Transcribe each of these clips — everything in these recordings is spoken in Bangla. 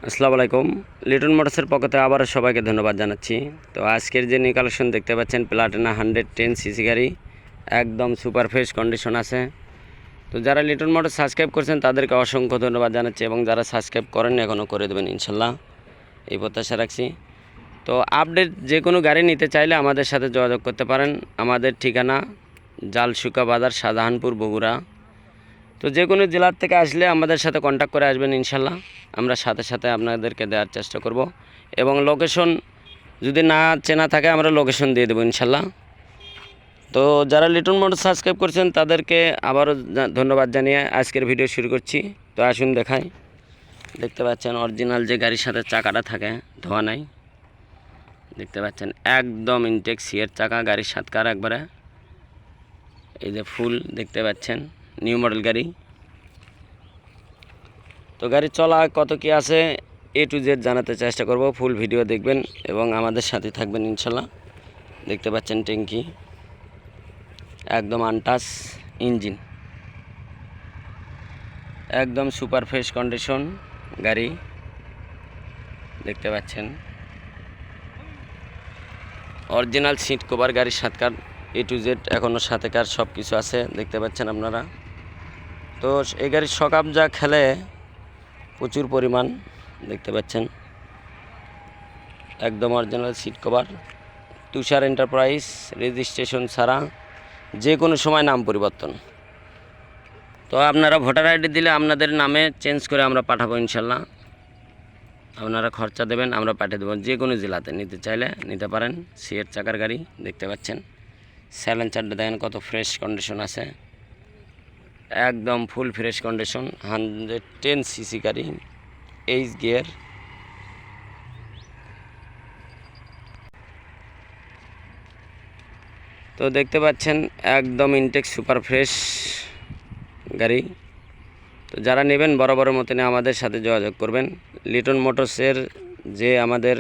আসসালামু আলাইকুম। লিটন মোটরসের পক্ষে আবারও সবাইকে ধন্যবাদ জানাচ্ছি। তো আজকের যে নিউ কালেকশন দেখতে পাচ্ছেন প্লাটিনা 110 সিসি গাড়ি, একদম সুপার ফ্রেশ কন্ডিশন আছে। তো যারা লিটন মোটর সাবস্ক্রাইব করছেন তাদেরকে অসংখ্য ধন্যবাদ জানাচ্ছি, এবং যারা সাবস্ক্রাইব করেন এখনও করে দেবেন ইনশাল্লাহ, এই প্রত্যাশা রাখছি। তো আপডেট যে কোনো গাড়ি নিতে চাইলে আমাদের সাথে যোগাযোগ করতে পারেন। আমাদের ঠিকানা জালশুকা বাজার, শাহজাহানপুর, বগুড়া। তো যে কোনো জেলার থেকে আসলে আমাদের সাথে কন্ট্যাক্ট করে আসবেন ইনশাল্লাহ, আমরা সাথে সাথে আপনাদেরকে দেওয়ার চেষ্টা করব, এবং লোকেশন যদি না চেনা থাকে আমরা লোকেশন দিয়ে দেবো ইনশাল্লাহ। তো যারা লিটন মোটর সাবস্ক্রাইব করছেন তাদেরকে আবারও ধন্যবাদ জানিয়ে আজকের ভিডিও শুরু করছি। তো আসুন দেখাই। দেখতে পাচ্ছেন অরিজিনাল যে গাড়ির সাথে চাকাটা থাকে, ধোয়া নাই। দেখতে পাচ্ছেন একদম ইনটেক সিয়ের চাকা, গাড়ির সাতকার একবারে। এই যে ফুল দেখতে পাচ্ছেন, নিউ মডেল গাড়ি। তো গাড়ি চলা কত কি আছে A to Z জানাতে চেষ্টা করব। ফুল ভিডিও দেখবেন এবং আমাদের সাথে থাকবেন ইনশাল্লাহ। দেখতে পাচ্ছেন ট্যাঙ্কি একদম আনটাচ, ইঞ্জিন একদম সুপার ফ্রেশ কন্ডিশন গাড়ি। দেখতে পাচ্ছেন অরিজিনাল সিট কভার, গাড়ির সাতকার A to Z এখনও সাথেকার সব কিছু আছে, দেখতে পাচ্ছেন আপনারা। তো এই গাড়ির শকআপ যা খেলে প্রচুর পরিমাণ, দেখতে পাচ্ছেন একদম অরিজিনাল সিট কভার, তুষার এন্টারপ্রাইজ, রেজিস্ট্রেশন ছাড়া, যে কোনো সময় নাম পরিবর্তন। তো আপনারা ভোটার আইডি দিলে আপনাদের নামে চেঞ্জ করে আমরা পাঠাবো ইনশাল্লাহ। আপনারা খরচা দেবেন, আমরা পাঠিয়ে দেবো। যে কোনো জেলাতে নিতে চাইলে নিতে পারেন। সিয়ের চাকার গাড়ি দেখতে পাচ্ছেন, সাইলেন্সারটা দেখেন কত ফ্রেশ কন্ডিশন আছে, একদম ফুল ফ্রেশ কন্ডিশন। 110 সিসি গাড়ি, এইচ গিয়ার। তো দেখতে পাচ্ছেন একদম ইনটেক সুপার ফ্রেশ গাড়ি। তো যারা নেবেন বরাবরের মতনই আমাদের সাথে যোগাযোগ করবেন। লিটন মোটরসের যে আমাদের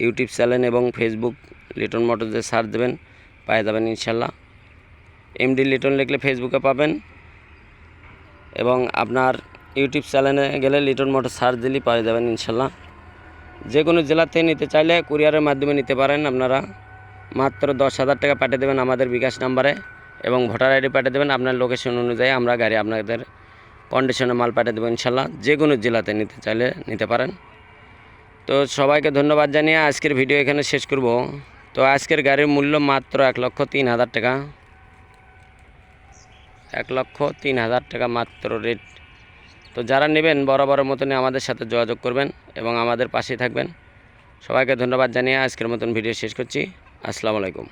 ইউটিউব চ্যানেল এবং ফেসবুক লিটন মোটরসে সার্চ দেবেন, পেয়ে যাবেন ইনশাল্লাহ। MD লিটন লিখলে ফেসবুকে পাবেন, এবং আপনার ইউটিউব চ্যানেলে গেলে লিটন মোটর সার্চ দিলেই পেয়ে যাবেন ইনশাল্লাহ। যে কোনো জেলা থেকে নিতে চাইলে কুরিয়ারের মাধ্যমে নিতে পারেন। আপনারা মাত্র 10,000 টাকা পাঠিয়ে দেবেন আমাদের বিকাশ নাম্বারে, এবং ভোটার আইডি পাঠিয়ে দেবেন। আপনার লোকেশন অনুযায়ী আমরা গাড়ি আপনাদের কন্ডিশনে মাল পাঠিয়ে দেবো ইনশাল্লাহ। যে কোনো জেলাতে নিতে চাইলে নিতে পারেন। তো সবাইকে ধন্যবাদ জানিয়ে আজকের ভিডিও এখানে শেষ করব। তো আজকের গাড়ির মূল্য মাত্র 1,03,000 টাকা, 1,03,000 টাকা মাত্র রেট। তো যারা নেবেন বরাবরের মতনই আমাদের সাথে যোগাযোগ করবেন এবং আমাদের পাশেই থাকবেন। সবাইকে ধন্যবাদ জানিয়ে আজকের মতন ভিডিও শেষ করছি। আসসালামু আলাইকুম।